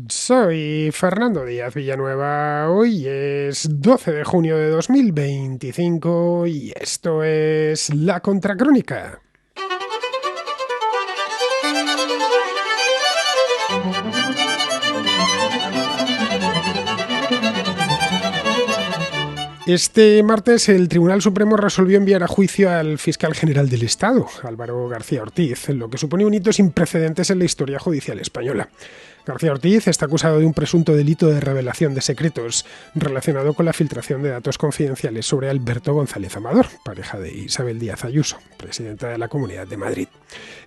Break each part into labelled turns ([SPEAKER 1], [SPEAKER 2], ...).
[SPEAKER 1] Soy Fernando Díaz Villanueva, hoy es 12 de junio de 2025 y esto es La Contracrónica. Este martes el Tribunal Supremo resolvió enviar a juicio al fiscal general del Estado, Álvaro García Ortiz, lo que supone un hito sin precedentes en la historia judicial española. García Ortiz está acusado de un presunto delito de revelación de secretos relacionado con la filtración de datos confidenciales sobre Alberto González Amador, pareja de Isabel Díaz Ayuso, presidenta de la Comunidad de Madrid.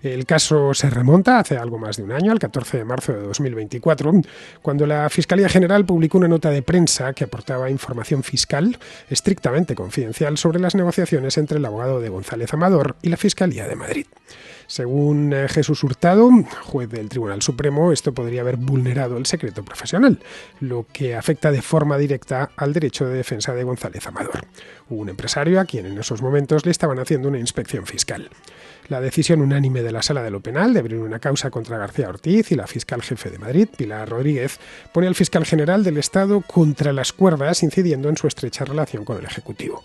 [SPEAKER 1] El caso se remonta hace algo más de un año, al 14 de marzo de 2024, cuando la Fiscalía General publicó una nota de prensa que aportaba información fiscal estrictamente confidencial sobre las negociaciones entre el abogado de González Amador y la Fiscalía de Madrid. Según Jesús Hurtado, juez del Tribunal Supremo, esto podría haber vulnerado el secreto profesional, lo que afecta de forma directa al derecho de defensa de González Amador, un empresario a quien en esos momentos le estaban haciendo una inspección fiscal. La decisión unánime de la Sala de lo Penal de abrir una causa contra García Ortiz y la fiscal jefe de Madrid, Pilar Rodríguez, pone al fiscal general del Estado contra las cuerdas, incidiendo en su estrecha relación con el Ejecutivo.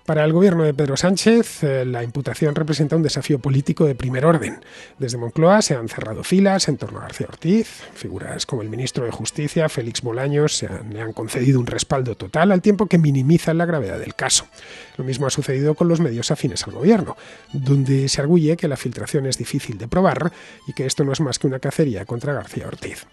[SPEAKER 1] Para el gobierno de Pedro Sánchez, la imputación representa un desafío político de primer orden. Desde Moncloa se han cerrado filas en torno a García Ortiz. Figuras como el ministro de Justicia, Félix Bolaños, le han concedido un respaldo total al tiempo que minimizan la gravedad del caso. Lo mismo ha sucedido con los medios afines al gobierno, donde se arguye que la filtración es difícil de probar y que esto no es más que una cacería contra García Ortiz.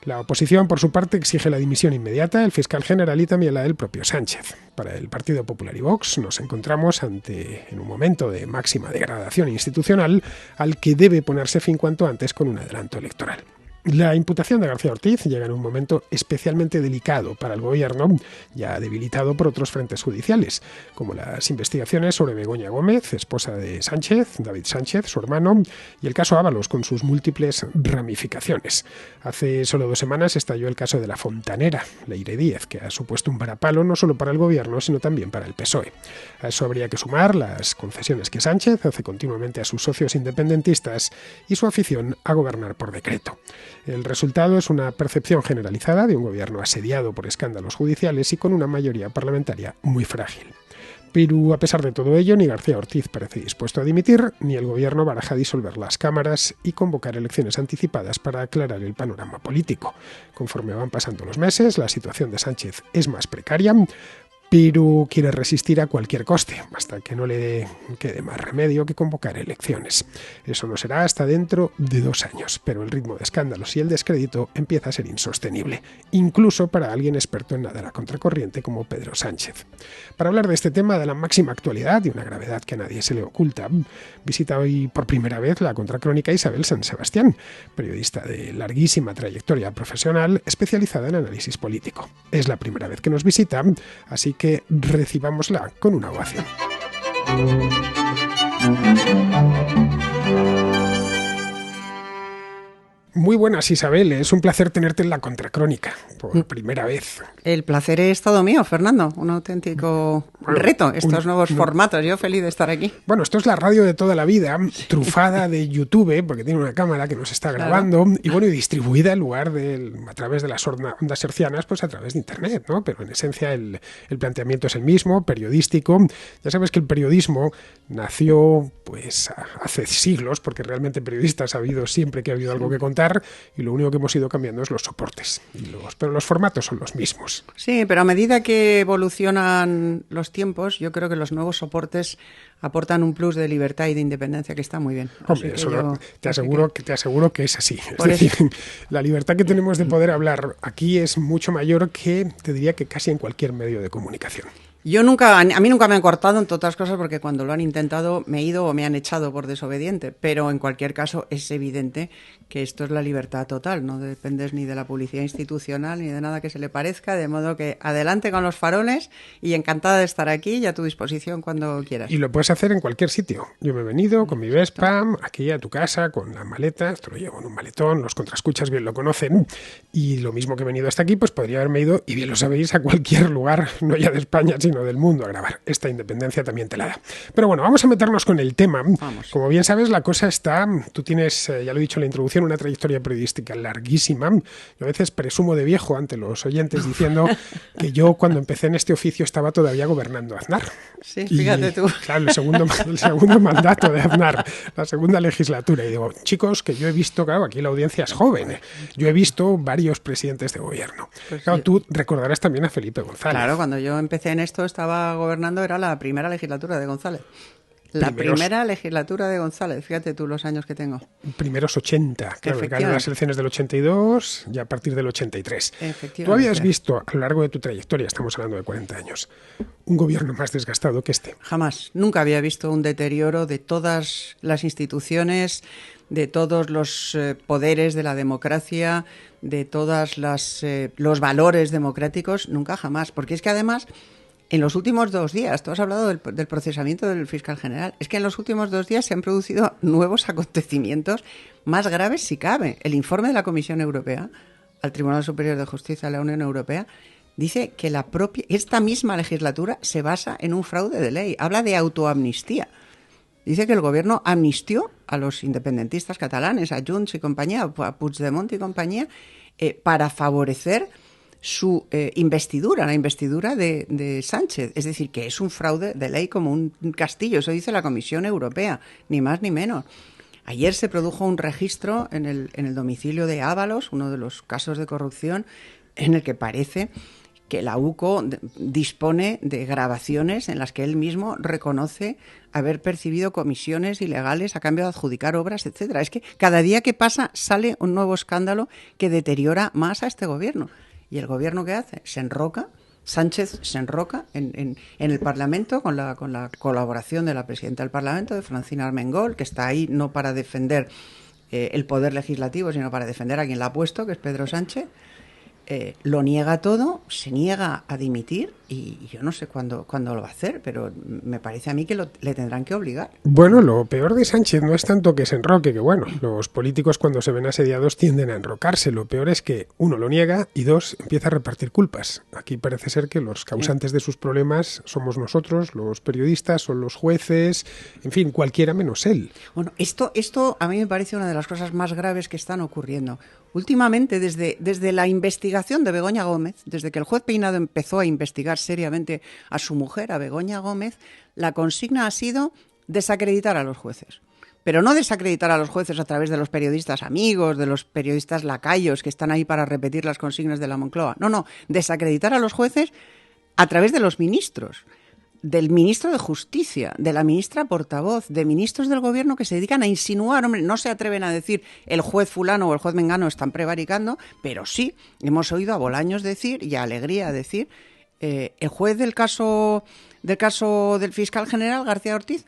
[SPEAKER 1] La oposición, por su parte, exige la dimisión inmediata del fiscal general y también la del propio Sánchez. Para el Partido Popular y Vox nos encontramos en un momento de máxima degradación institucional al que debe ponerse fin cuanto antes con un adelanto electoral. La imputación de García Ortiz llega en un momento especialmente delicado para el gobierno, ya debilitado por otros frentes judiciales, como las investigaciones sobre Begoña Gómez, esposa de Sánchez, David Sánchez, su hermano, y el caso Ábalos, con sus múltiples ramificaciones. Hace solo 2 semanas estalló el caso de la fontanera, Leire Díez, que ha supuesto un varapalo no solo para el gobierno, sino también para el PSOE. A eso habría que sumar las concesiones que Sánchez hace continuamente a sus socios independentistas y su afición a gobernar por decreto. El resultado es una percepción generalizada de un gobierno asediado por escándalos judiciales y con una mayoría parlamentaria muy frágil. Pero a pesar de todo ello, ni García Ortiz parece dispuesto a dimitir, ni el gobierno baraja disolver las cámaras y convocar elecciones anticipadas para aclarar el panorama político. Conforme van pasando los meses, la situación de Sánchez es más precaria, pero quiere resistir a cualquier coste, hasta que no le quede más remedio que convocar elecciones. Eso no será hasta dentro de 2 años, pero el ritmo de escándalos y el descrédito empieza a ser insostenible, incluso para alguien experto en nadar a contracorriente como Pedro Sánchez. Para hablar de este tema de la máxima actualidad y una gravedad que a nadie se le oculta, visita hoy por primera vez la Contracrónica Isabel San Sebastián, periodista de larguísima trayectoria profesional especializada en análisis político. Es la primera vez que nos visita, así que recibámosla con una ovación. Muy buenas, Isabel. Es un placer tenerte en la Contracrónica por primera vez.
[SPEAKER 2] El placer es todo mío, Fernando. Un auténtico reto, estos nuevos formatos. Yo feliz de estar aquí.
[SPEAKER 1] Bueno, esto es la radio de toda la vida, trufada de YouTube, porque tiene una cámara que nos está grabando, claro. Y bueno, y distribuida en lugar a través de las ondas hercianas, pues a través de Internet, ¿no? Pero en esencia el planteamiento es el mismo, periodístico. Ya sabes que el periodismo nació pues hace siglos, porque realmente periodistas ha habido siempre que ha habido algo que contar, y lo único que hemos ido cambiando es los soportes, pero los formatos son los mismos.
[SPEAKER 2] Sí, pero a medida que evolucionan los tiempos, yo creo que los nuevos soportes aportan un plus de libertad y de independencia que está muy bien.
[SPEAKER 1] Hombre, eso te aseguro que es así. Es decir, la libertad que tenemos de poder hablar aquí es mucho mayor que, te diría que casi en cualquier medio de comunicación.
[SPEAKER 2] A mí nunca me han cortado, entre otras cosas, porque cuando lo han intentado me he ido o me han echado por desobediente, pero en cualquier caso es evidente que esto es la libertad total, no dependes ni de la publicidad institucional ni de nada que se le parezca, de modo que adelante con los faroles y encantada de estar aquí y a tu disposición cuando quieras.
[SPEAKER 1] Y lo puedes hacer en cualquier sitio. Yo me he venido con mi Vespa aquí a tu casa con la maleta, esto lo llevo en un maletón, los contraescuchas bien lo conocen, y lo mismo que he venido hasta aquí, pues podría haberme ido, y bien lo sabéis, a cualquier lugar, no ya de España, sino sino del mundo a grabar. Esta independencia también te la da. Pero bueno, vamos a meternos con el tema.
[SPEAKER 2] Vamos.
[SPEAKER 1] Como bien sabes, la cosa está... Tú tienes, ya lo he dicho en la introducción, una trayectoria periodística larguísima. Yo a veces presumo de viejo ante los oyentes diciendo que yo cuando empecé en este oficio estaba todavía gobernando Aznar.
[SPEAKER 2] Sí, fíjate tú.
[SPEAKER 1] Claro, el segundo mandato de Aznar, la segunda legislatura. Y digo, chicos, que yo he visto, claro, aquí la audiencia es joven. Yo he visto varios presidentes de gobierno.
[SPEAKER 2] Pues
[SPEAKER 1] claro,
[SPEAKER 2] sí.
[SPEAKER 1] tú recordarás también a Felipe González.
[SPEAKER 2] Claro, cuando yo empecé en esto estaba gobernando, era la primera legislatura de González. La primera legislatura de González, fíjate tú los años que tengo.
[SPEAKER 1] Primeros 80, claro, ganaron las elecciones del 82 y a partir del 83.
[SPEAKER 2] Efectivamente.
[SPEAKER 1] Tú habías visto a lo largo de tu trayectoria, estamos hablando de 40 años, un gobierno más desgastado que este.
[SPEAKER 2] Jamás, nunca había visto un deterioro de todas las instituciones, de todos los poderes de la democracia, de todos los valores democráticos, nunca jamás. Porque es que además... En los últimos 2 días, tú has hablado del procesamiento del fiscal general, es que en los últimos 2 días se han producido nuevos acontecimientos más graves si cabe. El informe de la Comisión Europea al Tribunal Superior de Justicia de la Unión Europea dice que esta misma legislatura se basa en un fraude de ley, habla de autoamnistía. Dice que el gobierno amnistió a los independentistas catalanes, a Junts y compañía, a Puigdemont y compañía, para favorecer su investidura, la investidura de Sánchez. Es decir, que es un fraude de ley como un castillo. Eso dice la Comisión Europea, ni más ni menos. Ayer se produjo un registro en el domicilio de Ábalos, uno de los casos de corrupción, en el que parece que la UCO dispone de grabaciones en las que él mismo reconoce haber percibido comisiones ilegales a cambio de adjudicar obras, etcétera. Es que cada día que pasa sale un nuevo escándalo que deteriora más a este gobierno. ¿Y el gobierno qué hace? Se enroca, Sánchez se enroca en el Parlamento con la colaboración de la presidenta del Parlamento, de Francina Armengol, que está ahí no para defender el poder legislativo, sino para defender a quien la ha puesto, que es Pedro Sánchez. Lo niega todo, se niega a dimitir y yo no sé cuándo lo va a hacer, pero me parece a mí que le tendrán que obligar.
[SPEAKER 1] Bueno, lo peor de Sánchez no es tanto que se enroque, que bueno, los políticos cuando se ven asediados tienden a enrocarse. Lo peor es que, 1, lo niega y 2, empieza a repartir culpas. Aquí parece ser que los causantes de sus problemas somos nosotros, los periodistas, son los jueces, en fin, cualquiera menos él.
[SPEAKER 2] Bueno, esto a mí me parece una de las cosas más graves que están ocurriendo. Últimamente, desde la investigación de Begoña Gómez, desde que el juez Peinado empezó a investigar seriamente a su mujer, a Begoña Gómez, la consigna ha sido desacreditar a los jueces. Pero no desacreditar a los jueces a través de los periodistas amigos, de los periodistas lacayos que están ahí para repetir las consignas de la Moncloa. No, desacreditar a los jueces a través de los ministros. Del ministro de Justicia, de la ministra portavoz, de ministros del gobierno que se dedican a insinuar, hombre, no se atreven a decir el juez fulano o el juez mengano están prevaricando, pero sí hemos oído a Bolaños decir y a Alegría decir, el juez del caso del fiscal general García Ortiz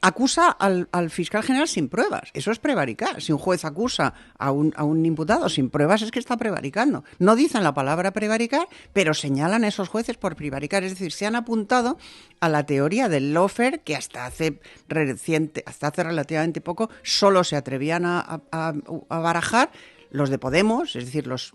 [SPEAKER 2] acusa al fiscal general sin pruebas. Eso es prevaricar. Si un juez acusa a un imputado sin pruebas es que está prevaricando. No dicen la palabra prevaricar, pero señalan a esos jueces por prevaricar. Es decir, se han apuntado a la teoría del lawfare que hasta hace relativamente poco solo se atrevían a barajar los de Podemos, es decir, los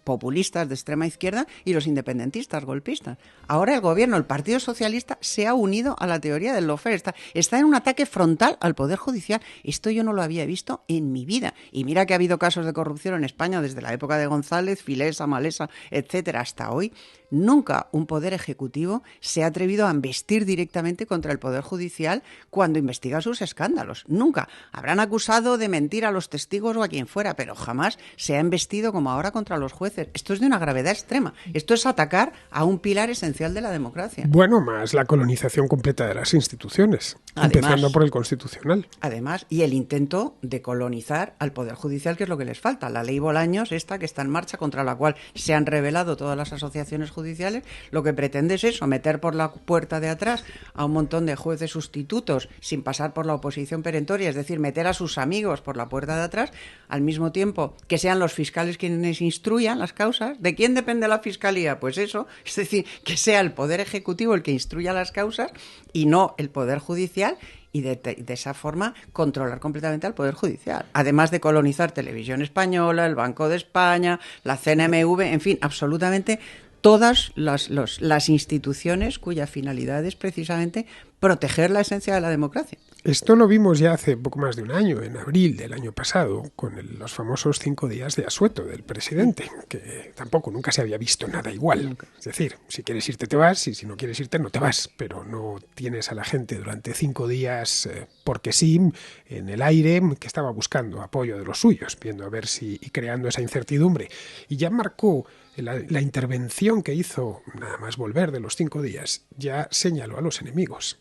[SPEAKER 2] populistas de extrema izquierda y los independentistas golpistas. Ahora el gobierno, el Partido Socialista, se ha unido a la teoría del lawfare. Está en un ataque frontal al Poder Judicial. Esto yo no lo había visto en mi vida. Y mira que ha habido casos de corrupción en España desde la época de González, Filesa, Malesa, etcétera, hasta hoy. Nunca un poder ejecutivo se ha atrevido a embestir directamente contra el Poder Judicial cuando investiga sus escándalos. Nunca. Habrán acusado de mentir a los testigos o a quien fuera, pero jamás se ha embestido como ahora contra los jueces. Esto es de una gravedad extrema. Esto es atacar a un pilar esencial de la democracia.
[SPEAKER 1] Bueno, más la colonización completa de las instituciones, empezando por el Constitucional.
[SPEAKER 2] Además, y el intento de colonizar al Poder Judicial, que es lo que les falta. La ley Bolaños, esta que está en marcha, contra la cual se han rebelado todas las asociaciones judiciales, lo que pretende es eso, meter por la puerta de atrás a un montón de jueces sustitutos sin pasar por la oposición perentoria, es decir, meter a sus amigos por la puerta de atrás, al mismo tiempo que sean los fiscales quienes instruyan las causas. ¿De quién depende la fiscalía? Pues eso, es decir, que sea el Poder Ejecutivo el que instruya las causas y no el Poder Judicial, y de esa forma controlar completamente al Poder Judicial. Además de colonizar Televisión Española, el Banco de España, la CNMV, en fin, absolutamente todas las instituciones cuya finalidad es precisamente proteger la esencia de la democracia.
[SPEAKER 1] Esto lo vimos ya hace poco más de un año, en abril del año pasado, con los famosos 5 días de asueto del presidente, que tampoco nunca se había visto nada igual. Es decir, si quieres irte te vas y si no quieres irte no te vas, pero no tienes a la gente durante 5 días porque sí, en el aire, que estaba buscando apoyo de los suyos, viendo a ver si y creando esa incertidumbre. Y ya marcó la intervención que hizo, nada más volver de los 5 días, ya señaló a los enemigos.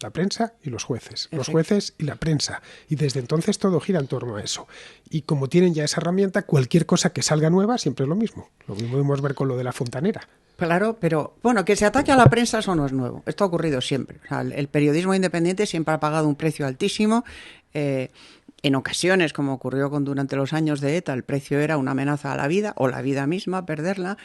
[SPEAKER 1] La prensa y los jueces y la prensa. Y desde entonces todo gira en torno a eso. Y como tienen ya esa herramienta, cualquier cosa que salga nueva siempre es lo mismo. Lo mismo podemos ver con lo de la fontanera.
[SPEAKER 2] Claro, pero bueno, que se ataque a la prensa eso no es nuevo. Esto ha ocurrido siempre. O sea, el periodismo independiente siempre ha pagado un precio altísimo. En ocasiones, como ocurrió durante los años de ETA, el precio era una amenaza a la vida o la vida misma, perderla.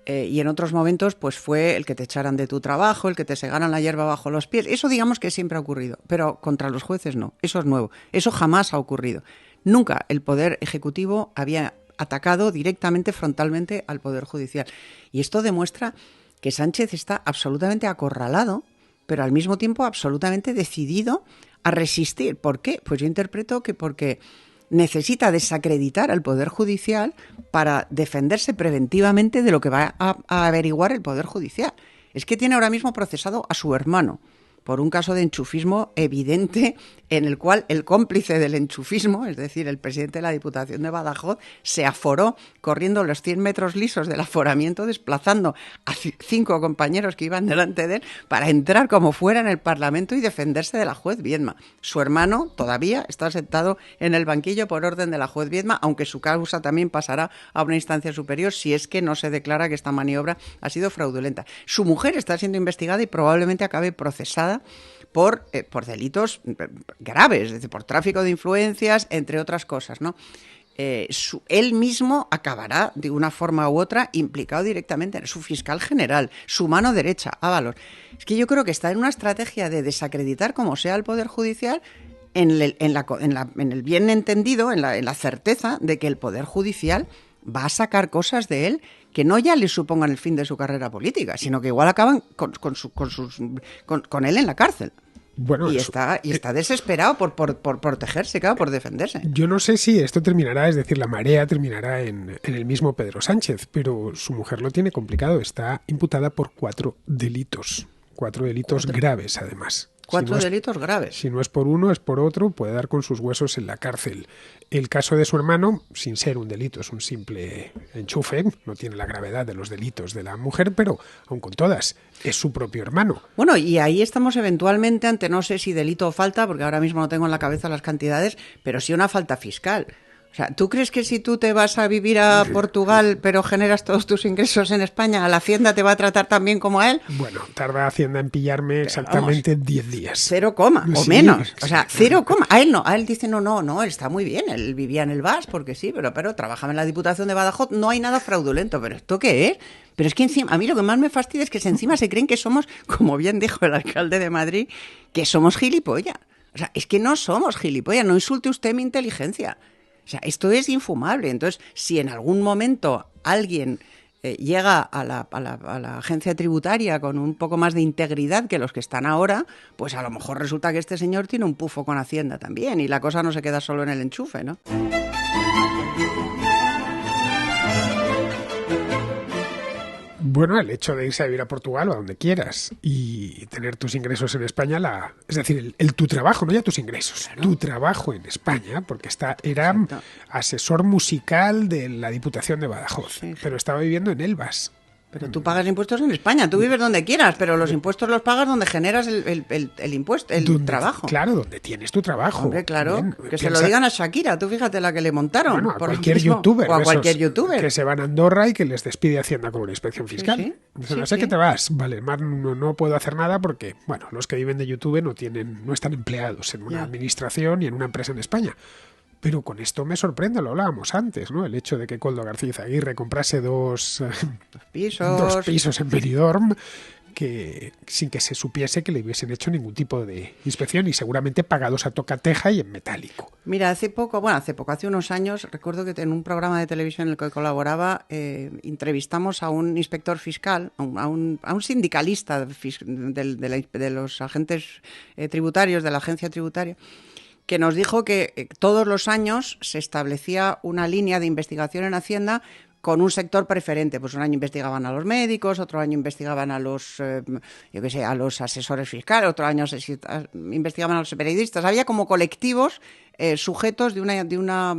[SPEAKER 2] Y en otros momentos pues fue el que te echaran de tu trabajo, el que te segaran la hierba bajo los pies. Eso digamos que siempre ha ocurrido, pero contra los jueces no, eso es nuevo, eso jamás ha ocurrido. Nunca el Poder Ejecutivo había atacado directamente, frontalmente al Poder Judicial. Y esto demuestra que Sánchez está absolutamente acorralado, pero al mismo tiempo absolutamente decidido a resistir. ¿Por qué? Pues yo interpreto que porque necesita desacreditar al Poder Judicial para defenderse preventivamente de lo que va a averiguar el Poder Judicial. Es que tiene ahora mismo procesado a su hermano por un caso de enchufismo evidente en el cual el cómplice del enchufismo, es decir, el presidente de la Diputación de Badajoz, se aforó corriendo los 100 metros lisos del aforamiento, desplazando a 5 compañeros que iban delante de él para entrar como fuera en el Parlamento y defenderse de la juez Viedma. Su hermano todavía está sentado en el banquillo por orden de la juez Viedma, aunque su causa también pasará a una instancia superior si es que no se declara que esta maniobra ha sido fraudulenta. Su mujer está siendo investigada y probablemente acabe procesada por delitos graves, es decir, por tráfico de influencias, entre otras cosas, ¿no? Él mismo acabará, de una forma u otra, implicado directamente en su fiscal general, su mano derecha, Ábalos. Es que yo creo que está en una estrategia de desacreditar como sea el Poder Judicial en el bien entendido, en la certeza de que el Poder Judicial va a sacar cosas de él que no ya le supongan el fin de su carrera política, sino que igual acaban con él en la cárcel. Bueno, está desesperado por protegerse, claro, por defenderse.
[SPEAKER 1] Yo no sé si esto terminará, es decir, la marea terminará en el mismo Pedro Sánchez, pero su mujer lo tiene complicado. Está imputada por 4 delitos. 4 delitos graves, además.
[SPEAKER 2] 4 delitos graves.
[SPEAKER 1] Si no es por uno, es por otro, puede dar con sus huesos en la cárcel. El caso de su hermano, sin ser un delito, es un simple enchufe, no tiene la gravedad de los delitos de la mujer, pero aun con todas, es su propio hermano.
[SPEAKER 2] Bueno, y ahí estamos eventualmente ante, no sé si delito o falta, porque ahora mismo no tengo en la cabeza las cantidades, pero sí una falta fiscal. O sea, ¿tú crees que si tú te vas a vivir a Portugal pero generas todos tus ingresos en España, la Hacienda te va a tratar tan bien como a él?
[SPEAKER 1] Bueno, tarda Hacienda en pillarme exactamente 10 días.
[SPEAKER 2] 0, o sí, menos. O sea, 0, a él no. A él dice, no, él está muy bien. Él vivía en el VAS porque sí, pero trabajaba en la Diputación de Badajoz. No hay nada fraudulento. ¿Pero esto qué es? Pero es que encima, a mí lo que más me fastidia es que encima se creen que somos, como bien dijo el alcalde de Madrid, que somos gilipollas. O sea, es que no somos gilipollas. No insulte usted mi inteligencia. O sea, esto es infumable. Entonces, si en algún momento alguien llega a la agencia tributaria con un poco más de integridad que los que están ahora, pues a lo mejor resulta que este señor tiene un pufo con Hacienda también y la cosa no se queda solo en el enchufe, ¿no?
[SPEAKER 1] Bueno, el hecho de irse a vivir a Portugal o a donde quieras y tener tus ingresos en España, es decir, tu trabajo, no ya tus ingresos, claro. Tu trabajo en España, porque era asesor musical de la Diputación de Badajoz, sí. Pero estaba viviendo en Elvas.
[SPEAKER 2] Pero tú pagas impuestos en España, tú vives donde quieras, pero los impuestos los pagas donde generas el impuesto, trabajo.
[SPEAKER 1] Claro, donde tienes tu trabajo.
[SPEAKER 2] Hombre, claro, bien, que se lo digan a Shakira, tú fíjate la que le montaron.
[SPEAKER 1] Bueno, a cualquier youtuber.
[SPEAKER 2] O a cualquier youtuber.
[SPEAKER 1] Que se van a Andorra y que les despide Hacienda con una inspección fiscal. Sí, sí. No sé qué te vas, vale, más no puedo hacer nada porque, bueno, los que viven de YouTube no están empleados en una administración y en una empresa en España. Pero con esto me sorprende, lo hablábamos antes, ¿no? El hecho de que Koldo García Izaguirre comprase dos pisos en Benidorm, sin que se supiese que le hubiesen hecho ningún tipo de inspección y seguramente pagados a tocateja y en metálico.
[SPEAKER 2] Mira, hace unos años, recuerdo que en un programa de televisión en el que colaboraba, entrevistamos a un inspector fiscal, a un sindicalista de los agentes tributarios, de la agencia tributaria, que nos dijo que todos los años se establecía una línea de investigación en Hacienda con un sector preferente. Pues un año investigaban a los médicos, otro año investigaban a los, a los asesores fiscales, otro año investigaban a los periodistas. Había como colectivos sujetos de una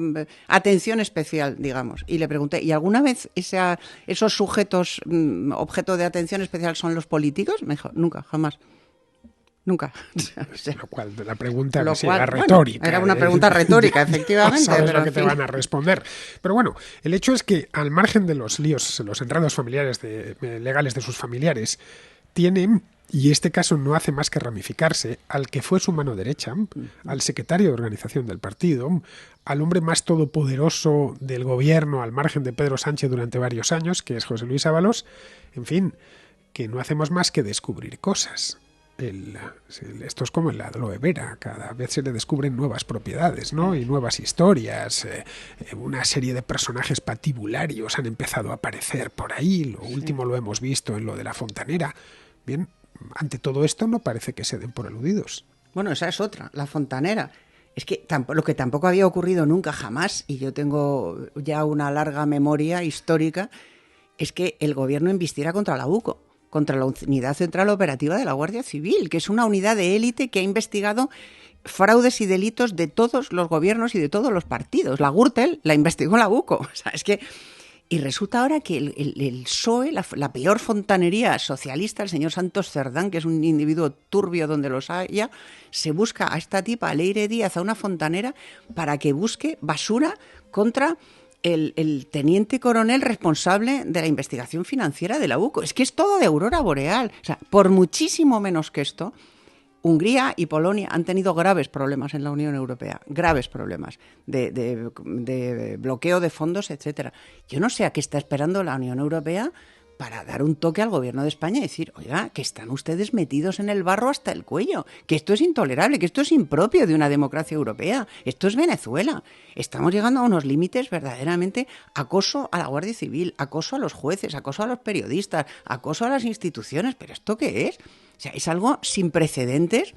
[SPEAKER 2] atención especial, digamos. Y le pregunté, ¿y alguna vez esos sujetos objeto de atención especial son los políticos? Me dijo, nunca, jamás. Nunca.
[SPEAKER 1] Lo cual, la pregunta era retórica.
[SPEAKER 2] Bueno, era una pregunta retórica, efectivamente.
[SPEAKER 1] No sabes lo que te van a responder. Pero bueno, el hecho es que al margen de los líos, los enredos familiares legales de sus familiares, tienen, y este caso no hace más que ramificarse, al que fue su mano derecha, al secretario de organización del partido, al hombre más todopoderoso del gobierno al margen de Pedro Sánchez durante varios años, que es José Luis Ábalos, en fin, que no hacemos más que descubrir cosas. Esto es como el aloe vera, cada vez se le descubren nuevas propiedades, ¿no? Y nuevas historias, una serie de personajes patibularios han empezado a aparecer por ahí, lo último lo hemos visto en lo de la fontanera. Bien, ante todo esto no parece que se den por aludidos.
[SPEAKER 2] Bueno, esa es otra, la fontanera. Es que lo que tampoco había ocurrido nunca jamás, y yo tengo ya una larga memoria histórica, es que el gobierno embistiera contra la UCO, contra la Unidad Central Operativa de la Guardia Civil, que es una unidad de élite que ha investigado fraudes y delitos de todos los gobiernos y de todos los partidos. La Gürtel la investigó la UCO. O sea, es que... Y resulta ahora que el PSOE, la peor fontanería socialista, el señor Santos Cerdán, que es un individuo turbio donde los haya, se busca a esta tipa, a Leire Díaz, a una fontanera, para que busque basura contra el teniente coronel responsable de la investigación financiera de la UCO. Es que es todo de aurora boreal. O sea, por muchísimo menos que esto, Hungría y Polonia han tenido graves problemas en la Unión Europea, graves problemas de bloqueo de fondos, etcétera. Yo no sé a qué está esperando la Unión Europea para dar un toque al gobierno de España y decir, oiga, que están ustedes metidos en el barro hasta el cuello, que esto es intolerable, que esto es impropio de una democracia europea, esto es Venezuela. Estamos llegando a unos límites verdaderamente, acoso a la Guardia Civil, acoso a los jueces, acoso a los periodistas, acoso a las instituciones, ¿pero esto qué es? O sea, es algo sin precedentes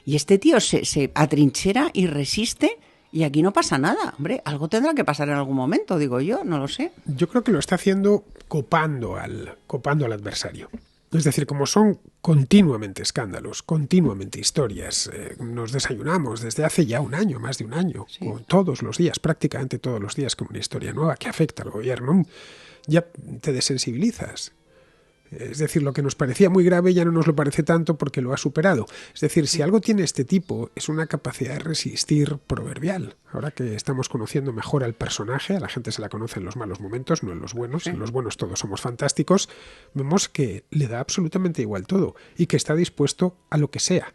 [SPEAKER 2] y este tío se atrinchera y resiste. Y aquí no pasa nada, hombre, algo tendrá que pasar en algún momento, digo yo, no lo sé.
[SPEAKER 1] Yo creo que lo está haciendo copando al adversario. Es decir, como son continuamente escándalos, continuamente historias, nos desayunamos desde hace ya un año, más de un año, sí, todos los días, prácticamente todos los días, con una historia nueva que afecta al gobierno, ya te desensibilizas. Es decir, lo que nos parecía muy grave ya no nos lo parece tanto porque lo ha superado. Es decir, si algo tiene este tipo es una capacidad de resistir proverbial. Ahora que estamos conociendo mejor al personaje, a la gente se la conoce en los malos momentos, no en los buenos. En los buenos todos somos fantásticos. Vemos que le da absolutamente igual todo y que está dispuesto a lo que sea.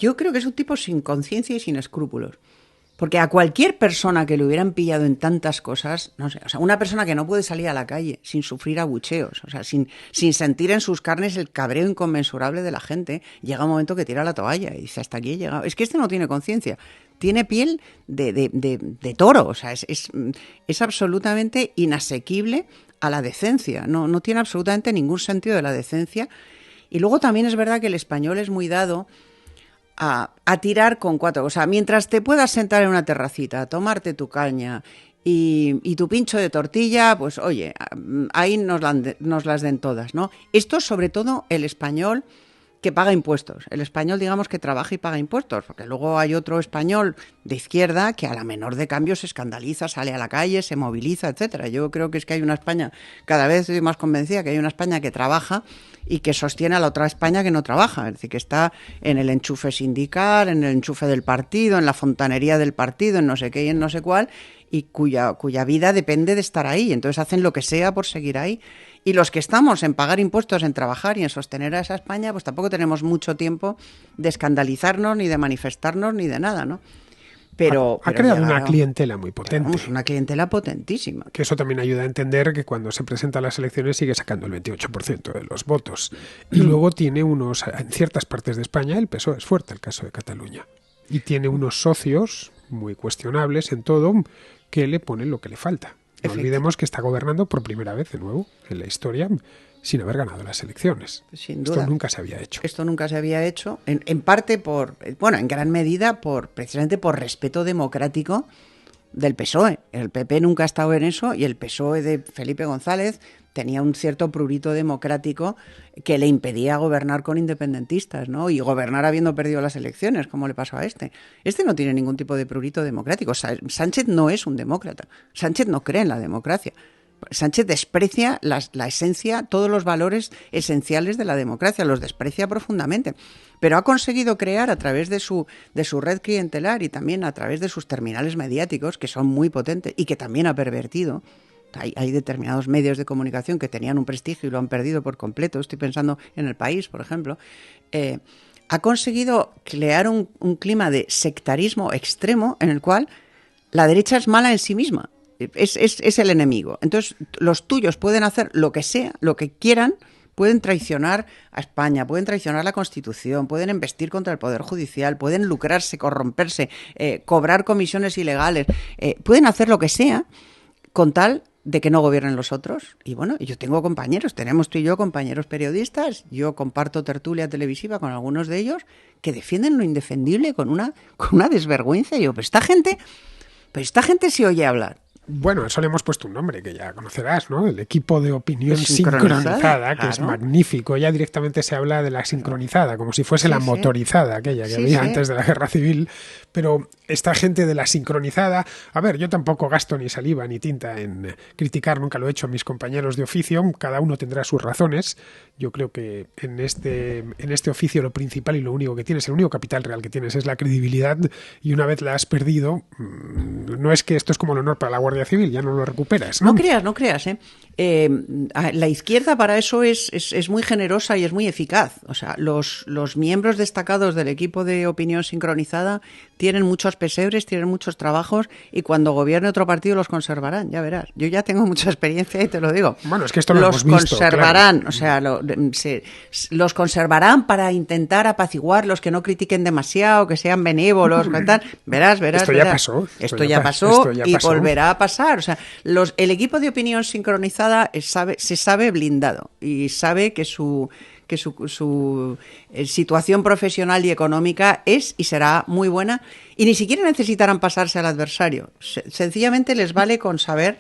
[SPEAKER 2] Yo creo que es un tipo sin conciencia y sin escrúpulos. Porque a cualquier persona que le hubieran pillado en tantas cosas, no sé, o sea, una persona que no puede salir a la calle sin sufrir abucheos, o sea, sin sentir en sus carnes el cabreo inconmensurable de la gente, llega un momento que tira la toalla y dice, hasta aquí he llegado. Es que este no tiene conciencia, tiene piel de toro, o sea, es absolutamente inasequible a la decencia, no tiene absolutamente ningún sentido de la decencia. Y luego también es verdad que el español es muy dado a tirar con cuatro. O sea, mientras te puedas sentar en una terracita, tomarte tu caña y tu pincho de tortilla, pues oye, ahí nos las den todas, ¿no? Esto sobre todo el español que paga impuestos. El español, digamos, que trabaja y paga impuestos, porque luego hay otro español de izquierda que a la menor de cambio se escandaliza, sale a la calle, se moviliza, etcétera. Yo creo que es que hay una España, cada vez estoy más convencida que hay una España que trabaja y que sostiene a la otra España que no trabaja, es decir, que está en el enchufe sindical, en el enchufe del partido, en la fontanería del partido, en no sé qué y en no sé cuál, y cuya vida depende de estar ahí. Entonces hacen lo que sea por seguir ahí. Y los que estamos en pagar impuestos, en trabajar y en sostener a esa España, pues tampoco tenemos mucho tiempo de escandalizarnos, ni de manifestarnos, ni de nada, ¿no?
[SPEAKER 1] Ha creado una clientela muy potente.
[SPEAKER 2] Vamos, una clientela potentísima.
[SPEAKER 1] Que eso también ayuda a entender que cuando se presenta a las elecciones sigue sacando el 28% de los votos. Y luego tiene en ciertas partes de España el PSOE es fuerte, el caso de Cataluña. Y tiene unos socios muy cuestionables en todo que le ponen lo que le falta. No olvidemos que está gobernando por primera vez de nuevo en la historia sin haber ganado las elecciones.
[SPEAKER 2] Sin duda.
[SPEAKER 1] Esto nunca se había hecho.
[SPEAKER 2] Esto nunca se había hecho, en parte en gran medida precisamente por respeto democrático del PSOE. El PP nunca ha estado en eso y el PSOE de Felipe González tenía un cierto prurito democrático que le impedía gobernar con independentistas, ¿no? Y gobernar habiendo perdido las elecciones, como le pasó a este. Este no tiene ningún tipo de prurito democrático. Sánchez no es un demócrata. Sánchez no cree en la democracia. Sánchez desprecia la esencia, todos los valores esenciales de la democracia, los desprecia profundamente. Pero ha conseguido crear a través de su red clientelar y también a través de sus terminales mediáticos, que son muy potentes y que también ha pervertido. Hay determinados medios de comunicación que tenían un prestigio y lo han perdido por completo. Estoy pensando en El País, por ejemplo. Ha conseguido crear un clima de sectarismo extremo en el cual la derecha es mala en sí misma. Es el enemigo. Entonces, los tuyos pueden hacer lo que sea, lo que quieran, pueden traicionar a España, pueden traicionar la Constitución, pueden embestir contra el Poder Judicial, pueden lucrarse, corromperse, cobrar comisiones ilegales, pueden hacer lo que sea con tal de que no gobiernen los otros. Y bueno, yo tengo compañeros, tenemos tú y yo compañeros periodistas, yo comparto tertulia televisiva con algunos de ellos que defienden lo indefendible con una desvergüenza. Y yo, pues esta gente sí oye hablar.
[SPEAKER 1] Bueno, eso le hemos puesto un nombre que ya conocerás, ¿no? El equipo de opinión sincronizada, que claro, es magnífico. Ya directamente se habla de la sincronizada, como si fuese la motorizada, aquella que había antes de la Guerra Civil. Pero esta gente de la sincronizada... A ver, yo tampoco gasto ni saliva ni tinta en criticar, nunca lo he hecho, a mis compañeros de oficio. Cada uno tendrá sus razones. Yo creo que en este oficio lo principal y lo único que tienes, el único capital real que tienes es la credibilidad. Y una vez la has perdido, no es que esto es como el honor para la Guardia Civil, ya no lo recuperas, ¿no?
[SPEAKER 2] No creas. La izquierda para eso es muy generosa y es muy eficaz. O sea, los miembros destacados del equipo de opinión sincronizada tienen muchos pesebres, tienen muchos trabajos y cuando gobierne otro partido los conservarán, ya verás. Yo ya tengo mucha experiencia y te lo digo.
[SPEAKER 1] Bueno, es que esto lo hemos visto.
[SPEAKER 2] Los conservarán,
[SPEAKER 1] claro.
[SPEAKER 2] O sea, los conservarán para intentar apaciguar los que no critiquen demasiado, que sean benévolos, tal. Verás.
[SPEAKER 1] Esto ya pasó.
[SPEAKER 2] Esto ya pasó y volverá a pasar. O sea, el equipo de opinión sincronizada se sabe blindado y sabe que su situación profesional y económica es y será muy buena y ni siquiera necesitarán pasarse al adversario. Sencillamente les vale con saber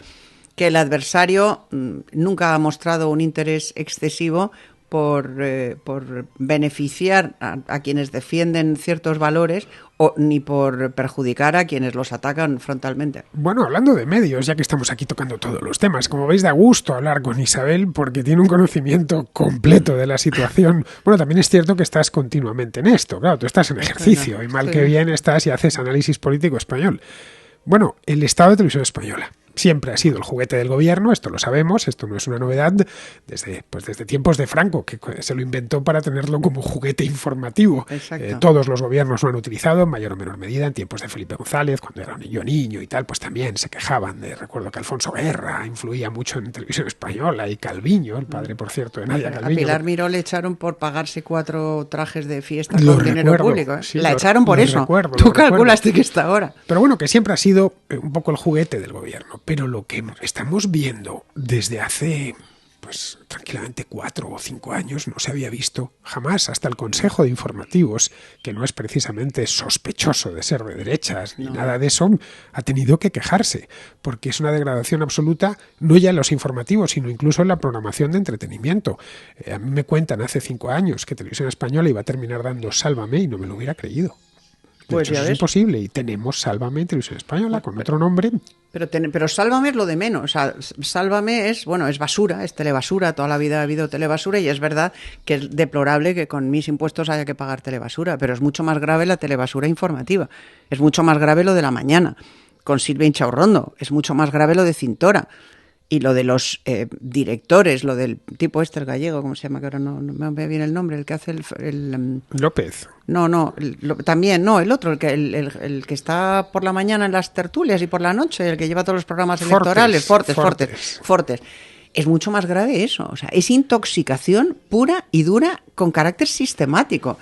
[SPEAKER 2] que el adversario nunca ha mostrado un interés excesivo por beneficiar a quienes defienden ciertos valores ni por perjudicar a quienes los atacan frontalmente.
[SPEAKER 1] Bueno, hablando de medios, ya que estamos aquí tocando todos los temas, como veis da gusto hablar con Isabel porque tiene un conocimiento completo de la situación. Bueno, también es cierto que estás continuamente en esto, claro, tú estás en ejercicio y mal que bien estás y haces análisis político español. Bueno, el Estado de Televisión Española siempre ha sido el juguete del gobierno, esto lo sabemos, esto no es una novedad, desde tiempos de Franco, que se lo inventó para tenerlo como juguete informativo. Todos los gobiernos lo han utilizado en mayor o menor medida, en tiempos de Felipe González, cuando era yo niño y tal, pues también se quejaban recuerdo que Alfonso Guerra influía mucho en Televisión Española y Calviño, el padre, por cierto, de Nadia Calviño.
[SPEAKER 2] A Pilar Miró le echaron por pagarse 4 trajes de fiesta con dinero público. Sí, la echaron por eso. Tú calculaste que está ahora.
[SPEAKER 1] Pero bueno, que siempre ha sido un poco el juguete del gobierno. Pero lo que estamos viendo desde hace, pues tranquilamente 4 o 5 años, no se había visto jamás. Hasta el Consejo de Informativos, que no es precisamente sospechoso de ser de derechas ni nada de eso, ha tenido que quejarse, porque es una degradación absoluta, no ya en los informativos, sino incluso en la programación de entretenimiento. A mí me cuentan hace 5 años que Televisión Española iba a terminar dando Sálvame y no me lo hubiera creído. Pues eso es imposible y tenemos Sálvame en Televisión Española con otro nombre.
[SPEAKER 2] Pero Sálvame es lo de menos. O sea, Sálvame es basura, es telebasura. Toda la vida ha habido telebasura y es verdad que es deplorable que con mis impuestos haya que pagar telebasura, pero es mucho más grave la telebasura informativa. Es mucho más grave lo de La Mañana con Silvia Inchaurrondo. Es mucho más grave lo de Cintora. Y lo de los directores, lo del tipo el gallego, ¿cómo se llama? Que ahora no me viene el nombre, el que hace
[SPEAKER 1] López.
[SPEAKER 2] También, el otro, el que está por la mañana en las tertulias y por la noche, el que lleva todos los programas electorales, Fortes. Es mucho más grave eso, o sea, es intoxicación pura y dura con carácter sistemático,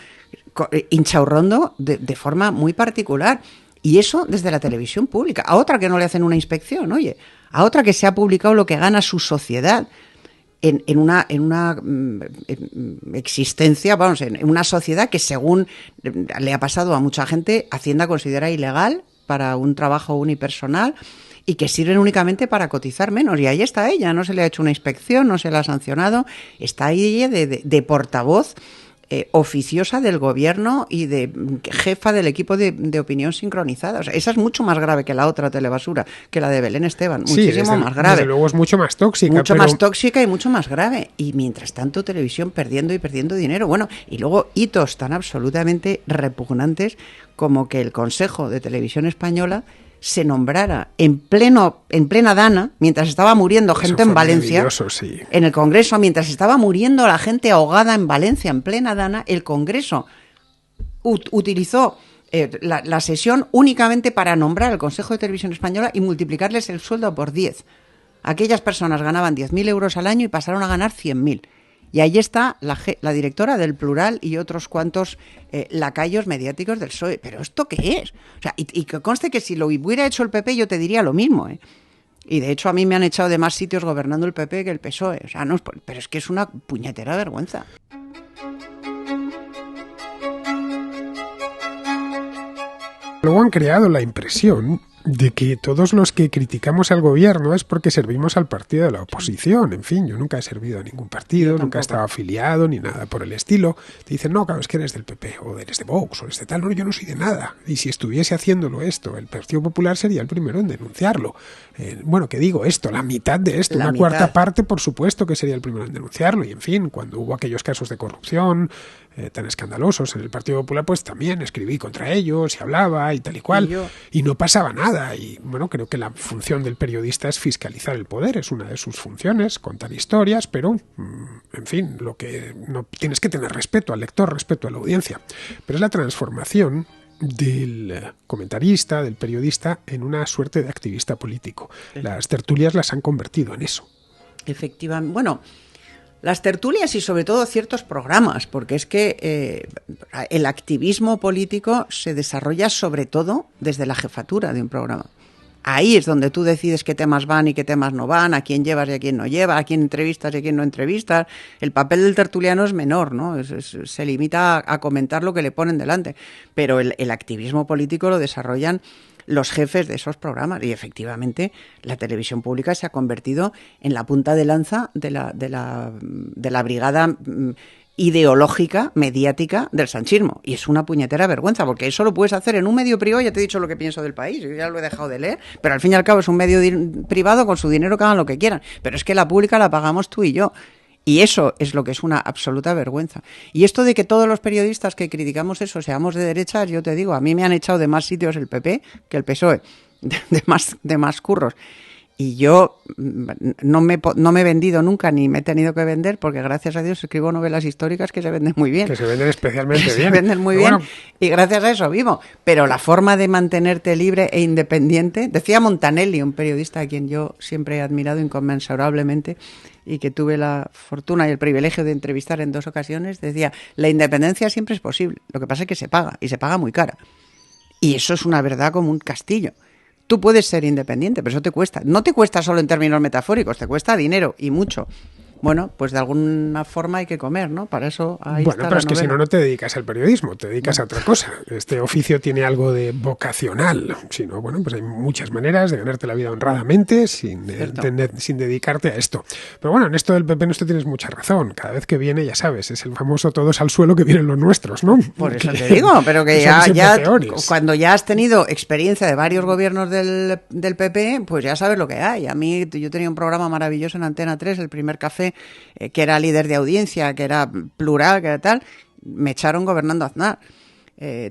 [SPEAKER 2] hinchaurrondo de forma muy particular. Y eso desde la televisión pública. A otra que no le hacen una inspección, oye, a otra que se ha publicado lo que gana su sociedad en una existencia, vamos, en una sociedad que, según le ha pasado a mucha gente, Hacienda considera ilegal para un trabajo unipersonal y que sirven únicamente para cotizar menos. Y ahí está ella, no se le ha hecho una inspección, no se la ha sancionado, está ahí ella de portavoz oficiosa del gobierno y de jefa del equipo de opinión sincronizada. O sea, esa es mucho más grave que la otra telebasura, que la de Belén Esteban, muchísimo más grave.
[SPEAKER 1] Desde luego es mucho más tóxica.
[SPEAKER 2] Más tóxica y mucho más grave. Y mientras tanto, televisión perdiendo y perdiendo dinero. Bueno, y luego hitos tan absolutamente repugnantes como que el Consejo de Televisión Española se nombrara en plena dana, mientras estaba muriendo gente en Valencia,
[SPEAKER 1] sí.
[SPEAKER 2] En el Congreso, mientras estaba muriendo la gente ahogada en Valencia, en plena dana, el Congreso utilizó la sesión únicamente para nombrar al Consejo de Televisión Española y multiplicarles el sueldo por 10. Aquellas personas ganaban 10.000 euros al año y pasaron a ganar 100.000. Y ahí está la directora del Plural y otros cuantos lacayos mediáticos del PSOE. ¿Pero esto qué es? O sea, y que conste que si lo hubiera hecho el PP yo te diría lo mismo, ¿eh? Y de hecho a mí me han echado de más sitios gobernando el PP que el PSOE. O sea, no, pero es que es una puñetera vergüenza.
[SPEAKER 1] Luego han creado la impresión de que todos los que criticamos al gobierno es porque servimos al partido de la oposición. En fin, yo nunca he servido a ningún partido, nunca he estado afiliado ni nada por el estilo. Te dicen, no, claro, es que eres del PP o eres de Vox o eres de tal. No, yo no soy de nada. Y si estuviese haciéndolo esto, el Partido Popular sería el primero en denunciarlo. Bueno, ¿qué digo? Esto, la mitad de esto, una cuarta parte, por supuesto que sería el primero en denunciarlo. Y en fin, cuando hubo aquellos casos de corrupción tan escandalosos en el Partido Popular, pues también escribí contra ellos y hablaba y tal y cual. Y no pasaba nada. Y bueno, creo que la función del periodista es fiscalizar el poder, es una de sus funciones, contar historias, pero en fin, lo que no tienes que tener respeto al lector, respeto a la audiencia. Pero es la transformación del comentarista, del periodista, en una suerte de activista político. Las tertulias las han convertido en eso.
[SPEAKER 2] Efectivamente. Bueno, las tertulias y sobre todo ciertos programas, porque es que el activismo político se desarrolla sobre todo desde la jefatura de un programa. Ahí es donde tú decides qué temas van y qué temas no van, a quién llevas y a quién no llevas, a quién entrevistas y a quién no entrevistas. El papel del tertuliano es menor, ¿no? Se limita a comentar lo que le ponen delante, pero el activismo político lo desarrollan los jefes de esos programas y efectivamente la televisión pública se ha convertido en la punta de lanza de la brigada ideológica, mediática del sanchismo. Y es una puñetera vergüenza, porque eso lo puedes hacer en un medio privado. Ya te he dicho lo que pienso del país, yo ya lo he dejado de leer, pero al fin y al cabo es un medio privado con su dinero, que hagan lo que quieran. Pero es que la pública la pagamos tú y yo. Y eso es lo que es una absoluta vergüenza. Y esto de que todos los periodistas que criticamos eso seamos de derechas, yo te digo, a mí me han echado de más sitios el PP que el PSOE, de más curros. Y yo no me he vendido nunca, ni me he tenido que vender, porque gracias a Dios escribo novelas históricas que se venden muy bien.
[SPEAKER 1] Que se venden especialmente bien.
[SPEAKER 2] Se venden muy bien, y gracias a eso vivo. Pero la forma de mantenerte libre e independiente, decía Montanelli, un periodista a quien yo siempre he admirado inconmensurablemente y que tuve la fortuna y el privilegio de entrevistar en 2 ocasiones, decía, la independencia siempre es posible, lo que pasa es que se paga, y se paga muy cara. Y eso es una verdad como un castillo. Tú puedes ser independiente, pero eso te cuesta. No te cuesta solo en términos metafóricos, te cuesta dinero y mucho. Bueno, pues de alguna forma hay que comer, ¿no? Para eso ahí
[SPEAKER 1] bueno,
[SPEAKER 2] está
[SPEAKER 1] pero
[SPEAKER 2] la
[SPEAKER 1] es que
[SPEAKER 2] novela.
[SPEAKER 1] si no, no te dedicas al periodismo, te dedicas a otra cosa. Este oficio tiene algo de vocacional. Si no, bueno, pues hay muchas maneras de ganarte la vida honradamente sin dedicarte a esto. Pero bueno, en esto del PP nuestro tienes mucha razón. Cada vez que viene, ya sabes, es el famoso todos al suelo que vienen los nuestros, ¿no?
[SPEAKER 2] Por eso te digo, pero que ya cuando ya has tenido experiencia de varios gobiernos del PP, pues ya sabes lo que hay. A mí, yo tenía un programa maravilloso en Antena 3, el primer café, que era líder de audiencia, que era plural, que era tal, me echaron gobernando Aznar.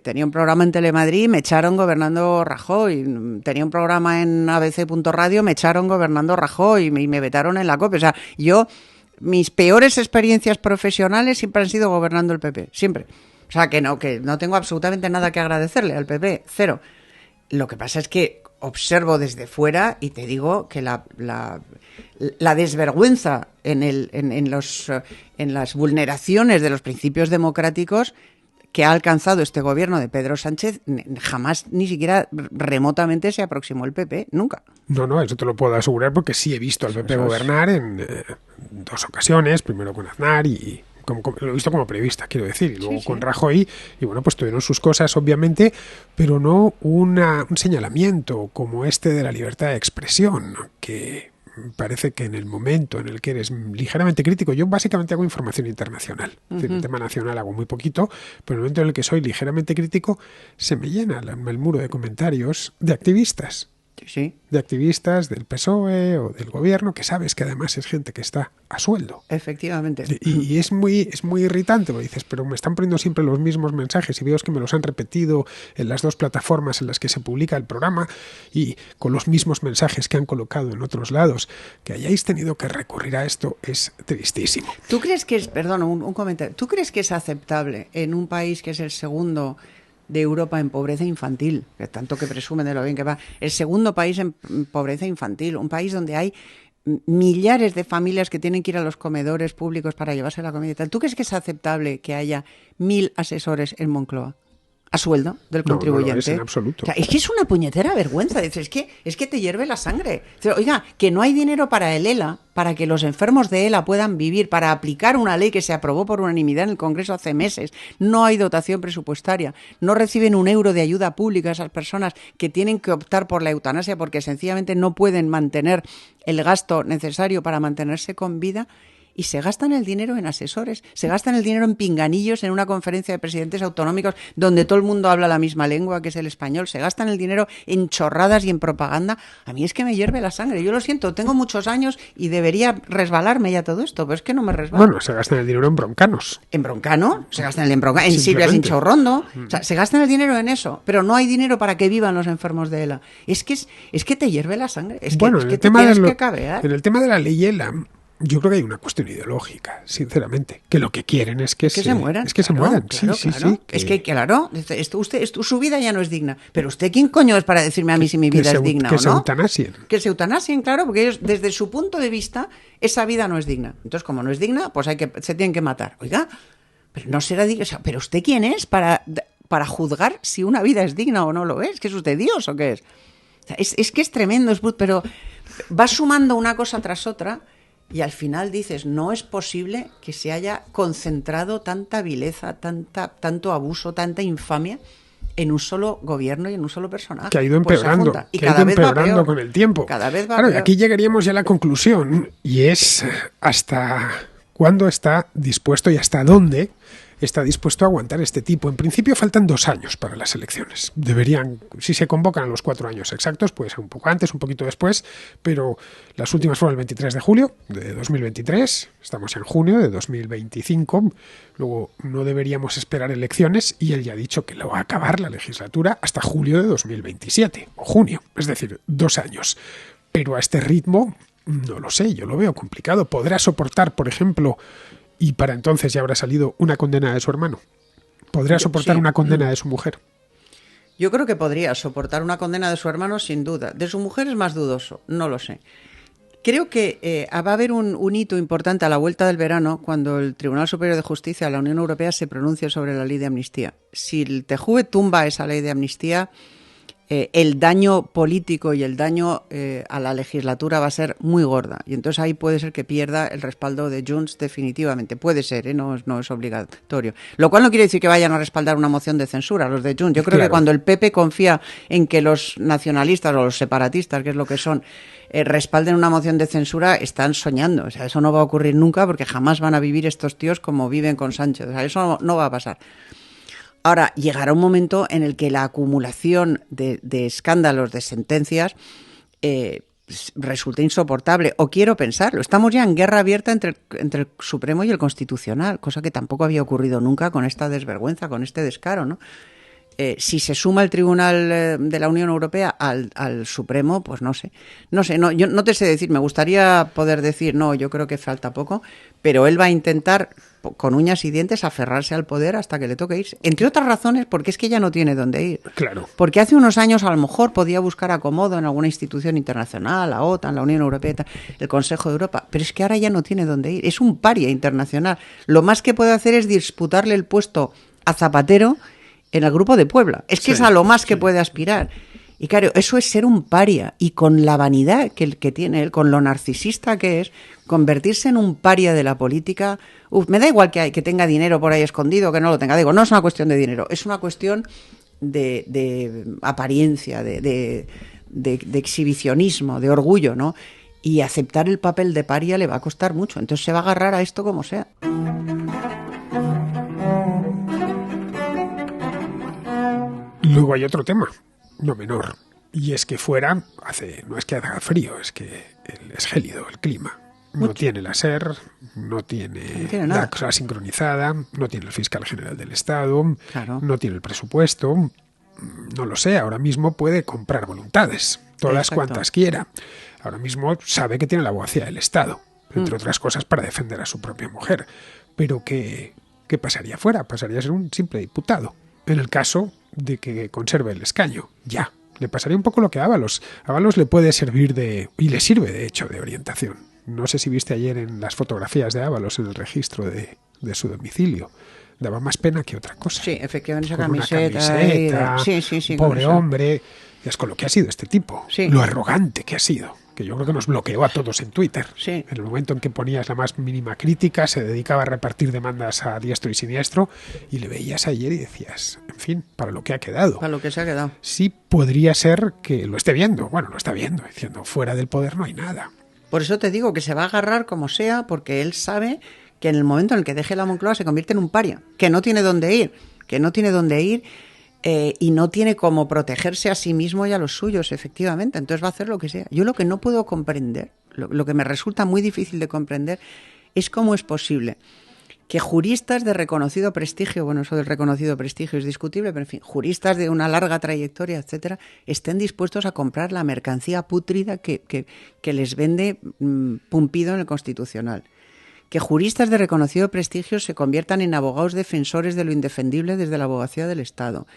[SPEAKER 2] Tenía un programa en Telemadrid, me echaron gobernando Rajoy. Tenía un programa en abc.radio, me echaron gobernando Rajoy y me vetaron en la COPE. O sea, mis peores experiencias profesionales siempre han sido gobernando el PP, siempre. O sea, que no tengo absolutamente nada que agradecerle al PP, cero. Lo que pasa es que observo desde fuera y te digo que la desvergüenza en las vulneraciones de los principios democráticos que ha alcanzado este gobierno de Pedro Sánchez, jamás ni siquiera remotamente se aproximó el PP, nunca.
[SPEAKER 1] No, eso te lo puedo asegurar porque sí he visto al PP gobernar en 2 ocasiones, primero con Aznar y lo he visto como periodista, quiero decir, y luego con Rajoy, y bueno, pues tuvieron sus cosas, obviamente, pero no un señalamiento como este de la libertad de expresión, que parece que en el momento en el que eres ligeramente crítico, yo básicamente hago información internacional, es decir, el tema nacional hago muy poquito, pero en el momento en el que soy ligeramente crítico, se me llena el muro de comentarios de activistas.
[SPEAKER 2] Sí.
[SPEAKER 1] De activistas del PSOE o del gobierno, que sabes que además es gente que está a sueldo.
[SPEAKER 2] Efectivamente.
[SPEAKER 1] Y es muy irritante, porque dices, pero me están poniendo siempre los mismos mensajes y veo que me los han repetido en las 2 plataformas en las que se publica el programa y con los mismos mensajes que han colocado en otros lados. Que hayáis tenido que recurrir a esto es tristísimo.
[SPEAKER 2] ¿Tú crees que es, perdón, un comentario, ¿tú crees que es aceptable en un país que es el segundo de Europa en pobreza infantil, que tanto que presumen de lo bien que va, el segundo país en pobreza infantil, un país donde hay millares de familias que tienen que ir a los comedores públicos para llevarse la comida y tal? ¿Tú crees que es aceptable que haya 1000 asesores en Moncloa a sueldo del contribuyente?
[SPEAKER 1] No, es en absoluto.
[SPEAKER 2] O sea, es que es una puñetera vergüenza. Dices, es que te hierve la sangre. Oiga, que no hay dinero para el ELA, para que los enfermos de ELA puedan vivir, para aplicar una ley que se aprobó por unanimidad en el Congreso hace meses. No hay dotación presupuestaria. No reciben un euro de ayuda pública esas personas que tienen que optar por la eutanasia porque sencillamente no pueden mantener el gasto necesario para mantenerse con vida. Y se gastan el dinero en asesores, se gastan el dinero en pinganillos en una conferencia de presidentes autonómicos donde todo el mundo habla la misma lengua, que es el español, se gastan el dinero en chorradas y en propaganda. A mí es que me hierve la sangre, yo lo siento, tengo muchos años y debería resbalarme ya todo esto, pero es que no me resbalo.
[SPEAKER 1] Bueno, se gastan el dinero en broncanos.
[SPEAKER 2] ¿En broncano? Se gastan el dinero en Silvia Sinchaurrondo. O sea, se gastan el dinero en eso, pero no hay dinero para que vivan los enfermos de ELA. Es que te hierve la sangre, es que te tienes que cabear.
[SPEAKER 1] En el tema de la ley ELA, yo creo que hay una cuestión ideológica, sinceramente, que lo que quieren es que
[SPEAKER 2] se mueran.
[SPEAKER 1] Es que se mueran, claro. Sí.
[SPEAKER 2] Es que, claro, su vida ya no es digna. Pero usted, ¿quién coño es para decirme a mí si mi vida es digna o no?
[SPEAKER 1] Que se eutanasien.
[SPEAKER 2] Que se eutanasien, claro, porque ellos, desde su punto de vista, esa vida no es digna. Entonces, como no es digna, pues se tienen que matar. Oiga, pero no será digna. O sea, ¿pero usted quién es para juzgar si una vida es digna o no lo es? ¿Que es usted Dios o qué es? O sea, es que es tremendo, pero va sumando una cosa tras otra. Y al final dices, no es posible que se haya concentrado tanta vileza, tanto abuso, tanta infamia en un solo gobierno y en un solo personaje.
[SPEAKER 1] Que ha ido empeorando, con el tiempo.
[SPEAKER 2] Cada vez va
[SPEAKER 1] peor.
[SPEAKER 2] Aquí
[SPEAKER 1] llegaríamos ya a la conclusión, y es hasta cuándo está dispuesto y hasta dónde está dispuesto a aguantar este tipo. En principio faltan 2 años para las elecciones. Deberían, si se convocan a los 4 años exactos, puede ser un poco antes, un poquito después, pero las últimas fueron el 23 de julio de 2023, estamos en junio de 2025, luego no deberíamos esperar elecciones y él ya ha dicho que lo va a acabar la legislatura hasta julio de 2027, o junio, es decir, 2 años. Pero a este ritmo, no lo sé, yo lo veo complicado. ¿Podrá soportar, por ejemplo, y para entonces ya habrá salido una condena de su hermano? ¿Podría soportar una condena de su mujer?
[SPEAKER 2] Yo creo que podría soportar una condena de su hermano sin duda. De su mujer es más dudoso, no lo sé. Creo que va a haber un hito importante a la vuelta del verano cuando el Tribunal Superior de Justicia de la Unión Europea se pronuncie sobre la ley de amnistía. Si el TJUE tumba esa ley de amnistía, el daño político y el daño a la legislatura va a ser muy gorda. Y entonces ahí puede ser que pierda el respaldo de Junts definitivamente. Puede ser, no es obligatorio. Lo cual no quiere decir que vayan a respaldar una moción de censura los de Junts. Yo creo que cuando el PP confía en que los nacionalistas o los separatistas, que es lo que son, respalden una moción de censura, están soñando. O sea, eso no va a ocurrir nunca porque jamás van a vivir estos tíos como viven con Sánchez. O sea, eso no va a pasar. Ahora, llegará un momento en el que la acumulación de escándalos, de sentencias, resulte insoportable. O quiero pensarlo. Estamos ya en guerra abierta entre el Supremo y el Constitucional, cosa que tampoco había ocurrido nunca con esta desvergüenza, con este descaro, ¿no? Si se suma el Tribunal de la Unión Europea al Supremo, pues no sé, yo no te sé decir, me gustaría poder decir, no, yo creo que falta poco, pero él va a intentar con uñas y dientes aferrarse al poder hasta que le toque irse. Entre otras razones, porque es que ya no tiene dónde ir.
[SPEAKER 1] Claro.
[SPEAKER 2] Porque hace unos años a lo mejor podía buscar acomodo en alguna institución internacional, la OTAN, la Unión Europea, el Consejo de Europa, pero es que ahora ya no tiene dónde ir. Es un paria internacional. Lo más que puede hacer es disputarle el puesto a Zapatero en el Grupo de Puebla. Es que es a lo más que puede aspirar. Y claro, eso es ser un paria. Y con la vanidad que tiene él, con lo narcisista que es, convertirse en un paria de la política... me da igual que tenga dinero por ahí escondido, que no lo tenga. Digo, no es una cuestión de dinero, es una cuestión de apariencia, de exhibicionismo, de orgullo, ¿no? Y aceptar el papel de paria le va a costar mucho. Entonces se va a agarrar a esto como sea.
[SPEAKER 1] Luego hay otro tema, no menor, y es que fuera no es que haga frío, es que es gélido el clima. No tiene la SER, no tiene la cosa sincronizada, no tiene el fiscal general del Estado, claro. No tiene el presupuesto, no lo sé, ahora mismo puede comprar voluntades, todas cuantas quiera. Ahora mismo sabe que tiene la abogacía del Estado, entre otras cosas para defender a su propia mujer. Pero ¿qué pasaría fuera? Pasaría a ser un simple diputado. En el caso de que conserve el escaño, ya. Le pasaría un poco lo que a Ábalos. A Ábalos le puede servir y le sirve de hecho de orientación. No sé si viste ayer en las fotografías de Ábalos en el registro de su domicilio. Daba más pena que otra cosa.
[SPEAKER 2] Sí, efectivamente, esa
[SPEAKER 1] camiseta. Sí, pobre hombre. Es con lo que ha sido este tipo.
[SPEAKER 2] Sí.
[SPEAKER 1] Lo arrogante que ha sido. Que yo creo que nos bloqueó a todos en Twitter.
[SPEAKER 2] Sí.
[SPEAKER 1] En el momento en que ponías la más mínima crítica, se dedicaba a repartir demandas a diestro y siniestro, y le veías ayer y decías, en fin, para lo que ha quedado.
[SPEAKER 2] Para lo que se ha quedado.
[SPEAKER 1] Sí, podría ser que lo esté viendo. Bueno, lo está viendo, diciendo, fuera del poder no hay nada.
[SPEAKER 2] Por eso te digo que se va a agarrar como sea, porque él sabe que en el momento en el que deje la Moncloa se convierte en un paria, que no tiene dónde ir, y no tiene cómo protegerse a sí mismo y a los suyos, efectivamente. Entonces va a hacer lo que sea. Yo lo que no puedo comprender, lo que me resulta muy difícil de comprender, es cómo es posible que juristas de reconocido prestigio, bueno, eso del reconocido prestigio es discutible, pero en fin, juristas de una larga trayectoria, etcétera, estén dispuestos a comprar la mercancía pútrida que les vende Pumpido en el Constitucional. Que juristas de reconocido prestigio se conviertan en abogados defensores de lo indefendible desde la abogacía del Estado.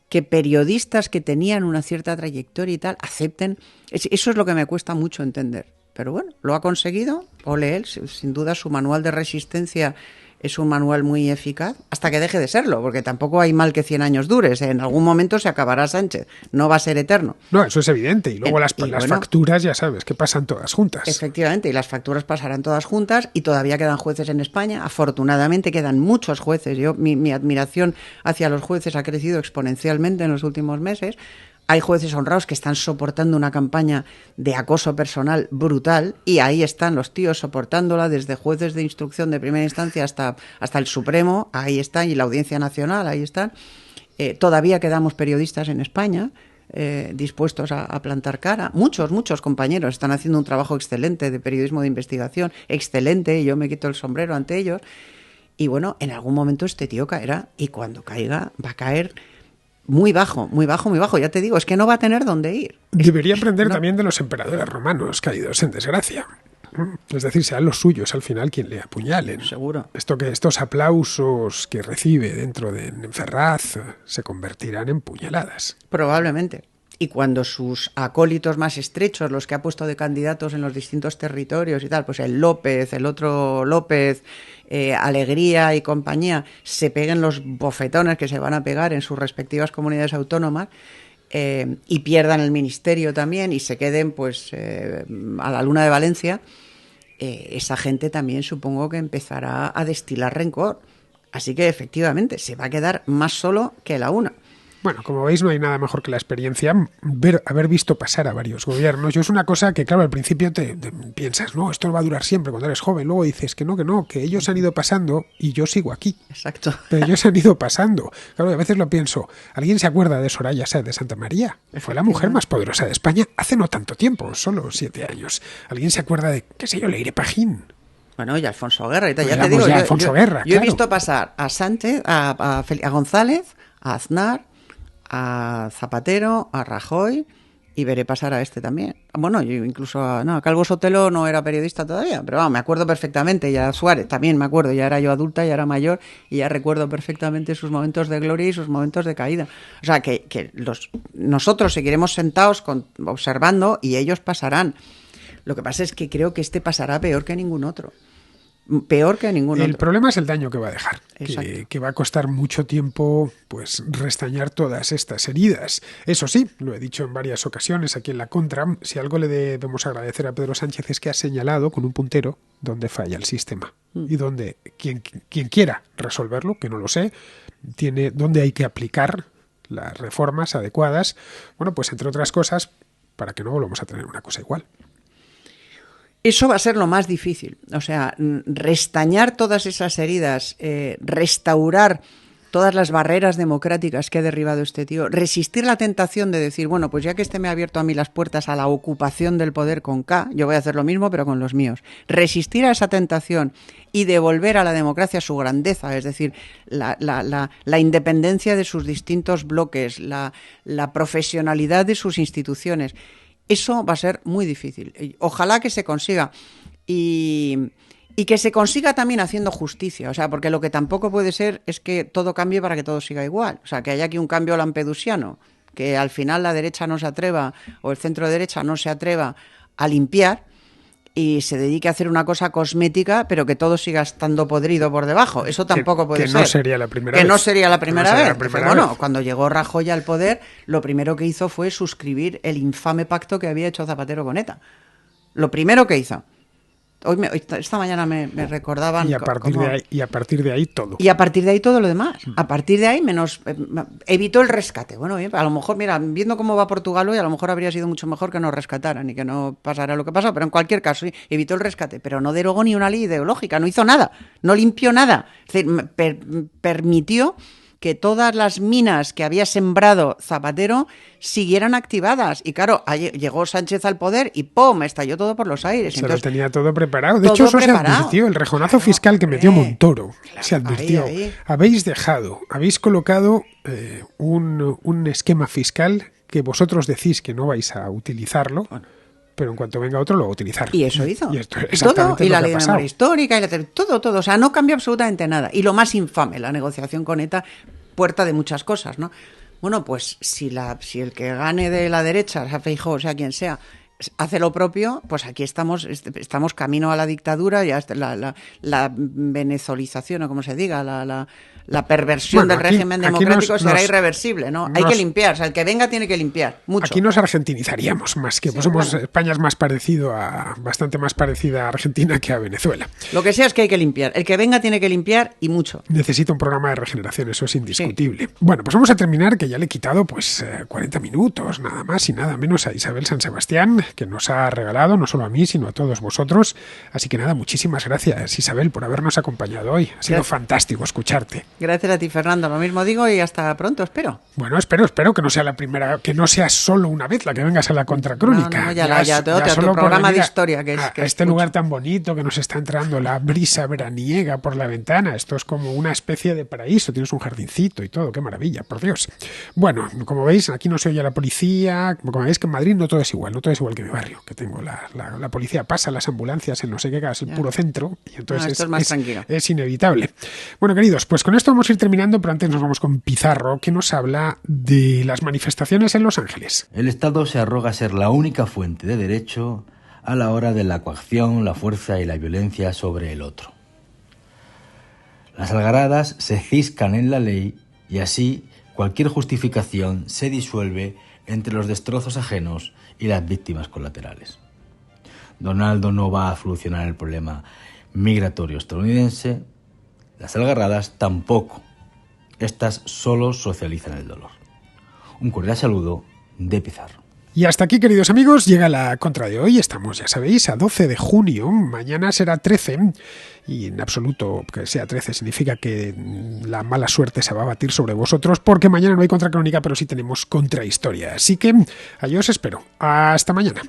[SPEAKER 2] Que periodistas que tenían una cierta trayectoria y tal acepten. Eso es lo que me cuesta mucho entender. Pero bueno, lo ha conseguido, ole él, sin duda su manual de resistencia es un manual muy eficaz, hasta que deje de serlo, porque tampoco hay mal que 100 años dures. En algún momento se acabará Sánchez, no va a ser eterno.
[SPEAKER 1] No, eso es evidente. Y luego las facturas, ya sabes, que pasan todas juntas.
[SPEAKER 2] Efectivamente, y las facturas pasarán todas juntas, y todavía quedan jueces en España. Afortunadamente quedan muchos jueces. Mi admiración hacia los jueces ha crecido exponencialmente en los últimos meses. Hay jueces honrados que están soportando una campaña de acoso personal brutal, y ahí están los tíos soportándola, desde jueces de instrucción de primera instancia hasta el Supremo, ahí están, y la Audiencia Nacional, ahí están. Todavía quedamos periodistas en España dispuestos a plantar cara. Muchos compañeros están haciendo un trabajo excelente de periodismo de investigación, excelente, y yo me quito el sombrero ante ellos. Y bueno, en algún momento este tío caerá, y cuando caiga va a caer muy bajo, ya te digo, es que no va a tener dónde ir.
[SPEAKER 1] Debería aprender también de los emperadores romanos caídos en desgracia. Es decir, sean los suyos al final quien le apuñalen.
[SPEAKER 2] Seguro.
[SPEAKER 1] Estos aplausos que recibe dentro de Ferraz se convertirán en puñaladas.
[SPEAKER 2] Probablemente. Y cuando sus acólitos más estrechos, los que ha puesto de candidatos en los distintos territorios y tal, pues el López, el otro López, Alegría y compañía, se peguen los bofetones que se van a pegar en sus respectivas comunidades autónomas, y pierdan el ministerio también y se queden pues a la luna de Valencia, esa gente también supongo que empezará a destilar rencor. Así que efectivamente se va a quedar más solo que la una.
[SPEAKER 1] Bueno, como veis, no hay nada mejor que la experiencia, haber visto pasar a varios gobiernos. Yo es una cosa que, claro, al principio te piensas, no, esto va a durar siempre cuando eres joven. Luego dices que no, que ellos han ido pasando y yo sigo aquí.
[SPEAKER 2] Exacto.
[SPEAKER 1] Pero ellos han ido pasando. Claro, a veces lo pienso. ¿Alguien se acuerda de Soraya Sáez de Santa María? Fue la mujer más poderosa de España hace no tanto tiempo, solo 7 años. ¿Alguien se acuerda de, qué sé yo, Leire Pajín?
[SPEAKER 2] Bueno, y Alfonso Guerra y tal.
[SPEAKER 1] Pues
[SPEAKER 2] ya te digo,
[SPEAKER 1] Alfonso Guerra,
[SPEAKER 2] yo he visto pasar a Sánchez, a González, a Aznar, a Zapatero, a Rajoy, y veré pasar a este también. Bueno, yo incluso a Calvo Sotelo no era periodista todavía, pero me acuerdo perfectamente, y a Suárez también me acuerdo, ya era yo adulta, ya era mayor, y ya recuerdo perfectamente sus momentos de gloria y sus momentos de caída. O sea, que nosotros seguiremos sentados observando y ellos pasarán. Lo que pasa es que creo que este pasará peor que ningún otro. Peor que ningún otro.
[SPEAKER 1] El problema es el daño que va a dejar, que va a costar mucho tiempo pues restañar todas estas heridas. Eso sí, lo he dicho en varias ocasiones aquí en La Contra, si algo le debemos agradecer a Pedro Sánchez es que ha señalado con un puntero dónde falla el sistema y donde quien quiera resolverlo, que no lo sé, tiene dónde hay que aplicar las reformas adecuadas, bueno, pues entre otras cosas, para que no volvamos a tener una cosa igual.
[SPEAKER 2] Eso va a ser lo más difícil, o sea, restañar todas esas heridas, restaurar todas las barreras democráticas que ha derribado este tío, resistir la tentación de decir, bueno, pues ya que este me ha abierto a mí las puertas a la ocupación del poder con K, yo voy a hacer lo mismo pero con los míos. Resistir a esa tentación y devolver a la democracia su grandeza, es decir, la independencia de sus distintos bloques, la profesionalidad de sus instituciones. Eso va a ser muy difícil. Ojalá que se consiga y que se consiga también haciendo justicia. O sea, porque lo que tampoco puede ser es que todo cambie para que todo siga igual. O sea, que haya aquí un cambio lampedusiano, que al final la derecha no se atreva o el centro derecha no se atreva a limpiar y se dedique a hacer una cosa cosmética, pero que todo siga estando podrido por debajo. Eso tampoco puede ser.
[SPEAKER 1] Que no sería la primera vez.
[SPEAKER 2] Que no sería la primera vez.
[SPEAKER 1] Bueno,
[SPEAKER 2] cuando llegó Rajoy al poder, lo primero que hizo fue suscribir el infame pacto que había hecho Zapatero con ETA. Lo primero que hizo. Esta mañana me recordaban...
[SPEAKER 1] Y a partir de ahí todo.
[SPEAKER 2] Y a partir de ahí todo lo demás. A partir de ahí menos... evitó el rescate. Bueno, bien, a lo mejor, mira, viendo cómo va Portugal hoy, a lo mejor habría sido mucho mejor que nos rescataran y que no pasara lo que pasó, pero en cualquier caso, sí, evitó el rescate. Pero no derogó ni una ley ideológica, no hizo nada, no limpió nada. Es decir, permitió que todas las minas que había sembrado Zapatero siguieran activadas. Y claro, llegó Sánchez al poder y ¡pum!, estalló todo por los aires.
[SPEAKER 1] Entonces, lo tenía todo preparado. De hecho, eso se advirtió. El rejonazo fiscal que metió Montoro se advirtió.
[SPEAKER 2] Ahí.
[SPEAKER 1] Habéis colocado un esquema fiscal que vosotros decís que no vais a utilizarlo. Bueno, pero en cuanto venga otro lo va a utilizar.
[SPEAKER 2] Y eso hizo.
[SPEAKER 1] Y esto es exactamente
[SPEAKER 2] todo, y la ley
[SPEAKER 1] de
[SPEAKER 2] memoria histórica, todo. O sea, no cambió absolutamente nada. Y lo más infame, la negociación con ETA, puerta de muchas cosas, ¿no? Bueno, pues si el que gane de la derecha, sea Feijóo, sea quien sea, hace lo propio, pues aquí estamos camino a la dictadura, ya la venezolización, o como se diga, la perversión del régimen democrático será irreversible, ¿no? Hay que limpiar, o sea, el que venga tiene que limpiar, mucho.
[SPEAKER 1] Aquí nos argentinizaríamos más, que pues España es bastante más parecida a Argentina que a Venezuela.
[SPEAKER 2] Lo que sea es que hay que limpiar, el que venga tiene que limpiar y mucho.
[SPEAKER 1] Necesita un programa de regeneración, eso es indiscutible. Sí. Bueno, pues vamos a terminar, que ya le he quitado 40 minutos, nada más y nada menos a Isabel San Sebastián, que nos ha regalado, no solo a mí, sino a todos vosotros. Así que nada, muchísimas gracias, Isabel, por habernos acompañado hoy. Ha sido fantástico escucharte.
[SPEAKER 2] Gracias a ti, Fernando. Lo mismo digo y hasta pronto, espero.
[SPEAKER 1] Bueno, espero que no sea la primera, que no sea solo una vez la que vengas a la Contracrónica.
[SPEAKER 2] No, ya tu programa de historia. Que es
[SPEAKER 1] este lugar tan bonito que nos está entrando la brisa veraniega por la ventana. Esto es como una especie de paraíso. Tienes un jardincito y todo. Qué maravilla, por Dios. Bueno, como veis, aquí no se oye la policía. Como veis que en Madrid no todo es igual que mi barrio, que tengo la policía pasa, las ambulancias, en no sé qué, es el puro centro, y entonces
[SPEAKER 2] esto es más tranquilo.
[SPEAKER 1] Es inevitable. Bueno, queridos, pues con esto vamos a ir terminando, pero antes nos vamos con Pizarro, que nos habla de las manifestaciones en Los Ángeles.
[SPEAKER 3] El Estado se arroga ser la única fuente de derecho a la hora de la coacción, la fuerza y la violencia sobre el otro. Las algaradas se ciscan en la ley y así cualquier justificación se disuelve entre los destrozos ajenos y las víctimas colaterales. Donaldo no va a solucionar el problema migratorio estadounidense, las algarradas tampoco. Estas solo socializan el dolor. Un cordial saludo de Pizarro.
[SPEAKER 1] Y hasta aquí, queridos amigos, llega la Contra de hoy. Estamos, ya sabéis, a 12 de junio. Mañana será 13. Y en absoluto que sea 13 significa que la mala suerte se va a batir sobre vosotros, porque mañana no hay Contracrónica, pero sí tenemos Contrahistoria. Así que allí os espero. Hasta mañana.